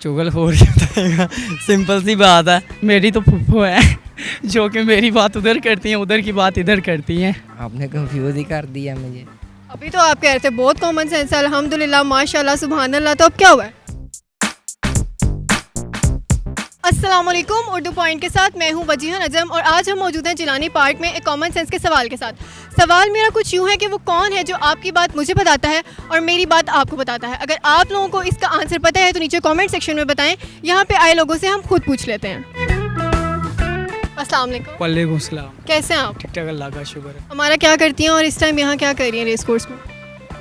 चुगलखोरी बताएगा, सिंपल सी बात है। मेरी तो फुफ्फो है जो कि मेरी बात उधर करती हैं, उधर की बात इधर करती हैं। आपने कंफ्यूज ही कर दिया मुझे। अभी तो आप कह रहे थे बहुत कॉमन सेंस है, अल्हम्दुलिल्लाह माशाल्लाह सुभान अल्लाह, तो अब क्या हुआ है? अस्सलाम वालेकुम, उर्दू पॉइंट के साथ मैं हूं वजीहा नजम और आज हम मौजूद हैं जिलानी पार्क में एक कॉमन सेंस के सवाल के साथ। सवाल मेरा कुछ यूं है कि वो कौन है जो आपकी बात मुझे बताता है और मेरी बात आपको बताता है। अगर आप लोगों को इसका आंसर पता है तो नीचे कमेंट सेक्शन में बताएं। यहाँ पे आए लोगों से हम खुद पूछ लेते हैं। अस्सलाम वालेकुम। वालेकुम सलाम। कैसे हैं आप? ठीक ठाक, अल्लाह का शुक्र है। हमारा क्या करती हैं और इस टाइम यहाँ क्या कर रही हैं रेस कोर्स में?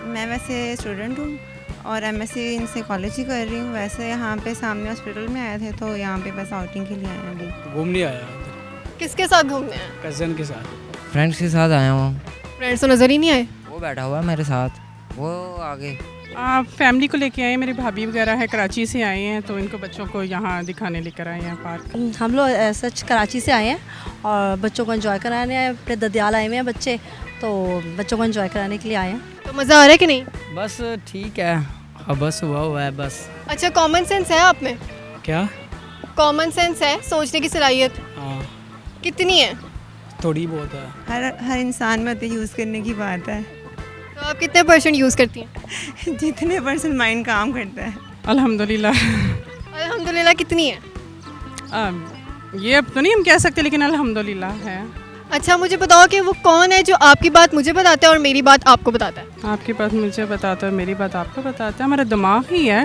मैं वैसे स्टूडेंट हूँ और एमएससी इन साइकोलॉजी कर रही हूँ। वैसे यहाँ पे सामने हॉस्पिटल में आए थे तो यहाँ पे बस आउटिंग के लिए आए हैं अभी। घूमने आया इधर किसके साथ घूमने हैं? कज़न के साथ। फ्रेंड्स के साथ आया हूँ। फ्रेंड्स तो नज़र ही नहीं आए। वो बैठा हुआ है मेरे साथ, वो आगे। फैमिली को लेके आए, मेरी भाभी वगैरह है कराची से आए हैं तो इनको बच्चों को यहाँ दिखाने लेकर आए हैं पार्क। हम लोग सच कराची से आए हैं और बच्चों को एंजॉय कराने आए, अपने ददियाल आए हुए हैं बच्चे, तो बच्चों को एंजॉय कराने के लिए आए हैं। तो मज़ा आ रहा है कि नहीं? बस ठीक है, बस हुआ है बस। अच्छा, कॉमन सेंस है आप में? क्या? कॉमन सेंस है, सोचने की सलाहियत हाँ, कितनी है? थोड़ी बहुत है। हर इंसान में तो यूज़ करने की बात है। तो आप कितने % यूज़ करती हैं? जितने % माइंड काम करता है। अल्हम्दुलिल्लाह। अल्हम्दुलिल्लाह कितनी है? ये अब तो नहीं हम कह सकते लेकिन अल्हम्दुलिल्लाह है। अच्छा, मुझे बताओ कि वो कौन है जो आपकी बात मुझे बताता है और मेरी बात आपको बताता है? आपकी बात मुझे बताता है, मेरी बात आपको बताता है। हमारा दिमाग ही है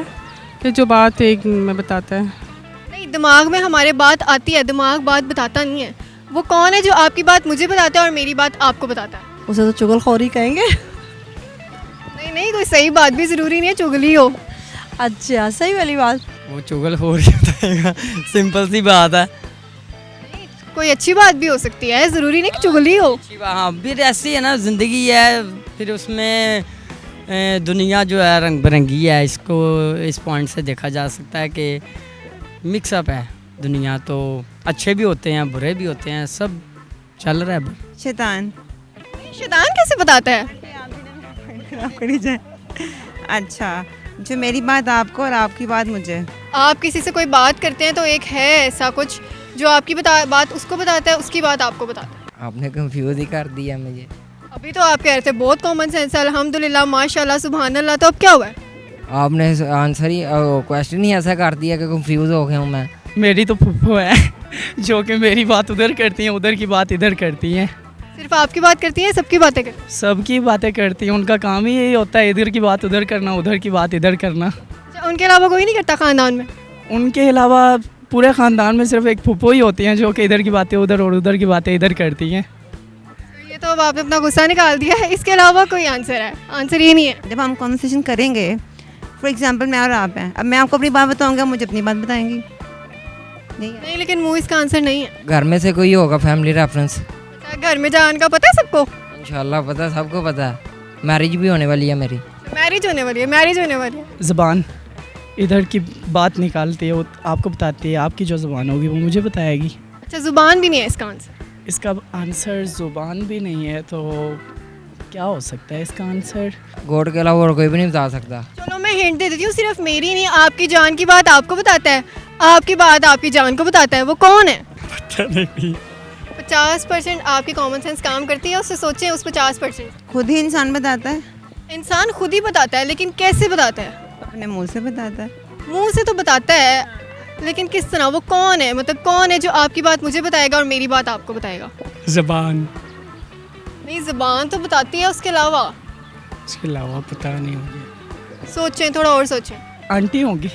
कि जो बात एक में बताता है। नहीं, दिमाग में हमारे बात आती है, दिमाग बात बताता नहीं है। वो कौन है जो आपकी बात मुझे बताता है और मेरी बात आपको बताता है? उसे तो चुगलखोरी कहेंगे। नहीं नहीं, कोई सही बात भी ज़रूरी नहीं है चुगली हो। अच्छा, सही वाली बात। वो चुगलखोरी बताएगा, सिंपल सी बात है। कोई अच्छी बात भी हो सकती है, ज़रूरी नहीं कि चुगली हो। हाँ, फिर ऐसी है ना, ज़िंदगी है, फिर उसमें दुनिया जो है रंग बिरंगी है। इसको इस पॉइंट से देखा जा सकता है कि मिक्सअप है दुनिया, तो अच्छे भी होते हैं बुरे भी होते हैं, सब चल रहा है। शैतान शैतान कैसे बताता है? खराब करी जाए। अच्छा, जो मेरी बात आपको और आपकी बात मुझे। आप किसी से कोई बात करते हैं तो एक है ऐसा कुछ जो आपकी बात उसको बताता है, उसकी बात आपको बताता है। आपने कंफ्यूज ही कर दिया मुझे। अभी तो आप कह रहे थे बहुत कॉमन सेंस है, अल्हम्दुलिल्लाह माशाल्लाह सुभान अल्लाह, तो अब क्या हुआ है? आपने आंसर ही क्वेश्चन ही ऐसा कर दिया कि कंफ्यूज हो गया हूँ मैं। मेरी तो फुफ्फो है जो कि मेरी बात उधर करती हैं, उधर की बात इधर करती हैं। सिर्फ आपकी बात करती हैं, सबकी बातें करती हैं? सबकी बातें करती हैं, उनका काम ही यही होता है, इधर की बात उधर करना, उधर की बात इधर करना। अच्छा, उनके अलावा कोई नहीं करता ख़ानदान में? उनके अलावा पूरे ख़ानदान में सिर्फ एक फुफ्फो ही होती हैं जो कि इधर की बातें उधर और उधर की बातें इधर करती हैं। ये तो अब आपने अपना गुस्सा निकाल दिया है, इसके अलावा कोई आंसर है? आंसर ये नहीं है। जब हम कॉन्वर्सेशन करेंगे, फॉर एग्जांपल मैं और आप हैं, अब मैं आपको अपनी बात बताऊँगा, मुझे अपनी बात बताएंगी। नहीं, लेकिन मुँह इसका आंसर नहीं है। घर में से कोई होगा फैमिली रेफरेंस? अच्छा, घर में जान का पता है सबको? इंशाल्लाह पता है, सबको पता है। मैरिज भी होने वाली है मेरी। मैरिज होने वाली है, मैरिज होने वाली है। ज़बान इधर की बात निकालती है, वो आपको बताती है, आपकी जो ज़ुबान होगी वो मुझे बताएगी। अच्छा, ज़ुबान भी नहीं है इसका आंसर? इसका आंसर ज़ुबान भी नहीं है, तो क्या हो सकता है इसका आंसर? गॉड के अलावा और कोई भी नहीं बता सकता। चलो मैं हिंट दे देती हूँ, सिर्फ मेरी नहीं, आपकी जान की बात आपको बताता है, आपकी बात आपकी जान को बताता है। वो कौन है? पता नहीं। 50% आपकी कॉमन सेंस काम करती है, उससे सोचें उस 50%। खुद ही इंसान बताता है, इंसान खुद ही बताता है, लेकिन कैसे बताता है? अपने मुंह से बताता है। मुंह से तो बताता है, लेकिन किस तरह? वो कौन है, मतलब कौन है जो आपकी बात मुझे बताएगा और मेरी बात आपको बताएगा? ज़बान। नहीं, ज़बान तो बताती है, उसके अलावा? इसके अलावा पता नहीं होगी। सोचें, थोड़ा और सोचें। आंटी होगी।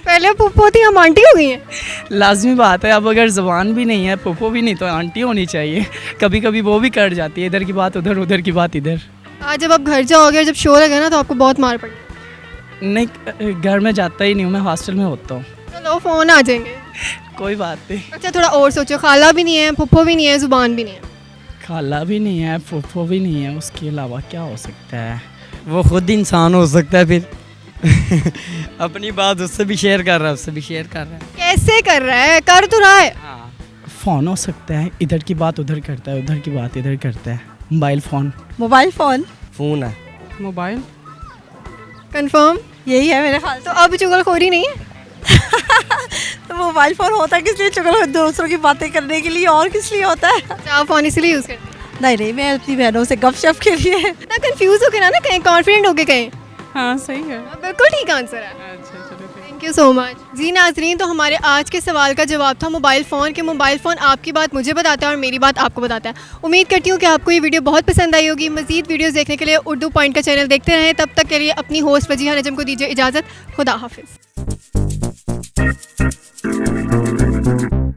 पहले पुप्पो थी, हम आंटी हो गई हैं। लाजमी बात है, अब अगर ज़बान भी नहीं है, फुफ्फो भी नहीं, तो आंटी होनी चाहिए। कभी कभी वो भी कट जाती है, इधर की बात उधर, उधर की बात इधर। आज जब आप घर जाओगे और जब शोर लगे ना तो आपको बहुत मार पड़ेगी। नहीं, घर में जाता ही नहीं हूँ, मैं हॉस्टल में होता हूँ। चलो फ़ोन आ जाएंगे। कोई बात नहीं। अच्छा, थोड़ा और सोचो। खाला भी नहीं है, पुप्पो भी नहीं है, ज़ुबान भी नहीं है। खाला भी नहीं है, फुफ्फो भी नहीं है, उसके अलावा क्या हो सकता है? वो खुद इंसान हो सकता है फिर। अपनी बात उससे भी शेयर कर रहा है, उससे भी शेयर कर रहा है। कैसे कर रहा है? कर तो रहा है। हाँ, फ़ोन हो सकता है, इधर की बात उधर करता है, उधर की बात इधर करता है। Mobile phone. Mobile phone phone है। मोबाइल कंफर्म यही है मेरे ख्याल तो अब चुगलखोरी नहीं है। मोबाइल फ़ोन होता है किस लिए? चलो दूसरों की बातें करने के लिए, और किस लिए होता है? अच्छा, आप फ़ोन इसलिए यूज़ करते हैं? नहीं, मैं अपनी बहनों से गपशप के लिए। इतना कंफ्यूज हो के ना कहीं कॉन्फिडेंट होके कहीं। हाँ सही है। बिल्कुल ठीक आंसर है। अच्छा चलो फिर। Thank you so much. जी नाजरीन, तो हमारे आज के सवाल का जवाब था मोबाइल फ़ोन, के मोबाइल फ़ोन आपकी बात मुझे बताता है और मेरी बात आपको बताता है। उम्मीद करती हूँ कि आपको ये वीडियो बहुत पसंद आई होगी। मज़ीद वीडियोस देखने के लिए उर्दू पॉइंट का चैनल देखते रहें। तब तक के लिए अपनी होस्ट वजीहा नजम को दीजिए इजाज़त। खुदा हाफिज़।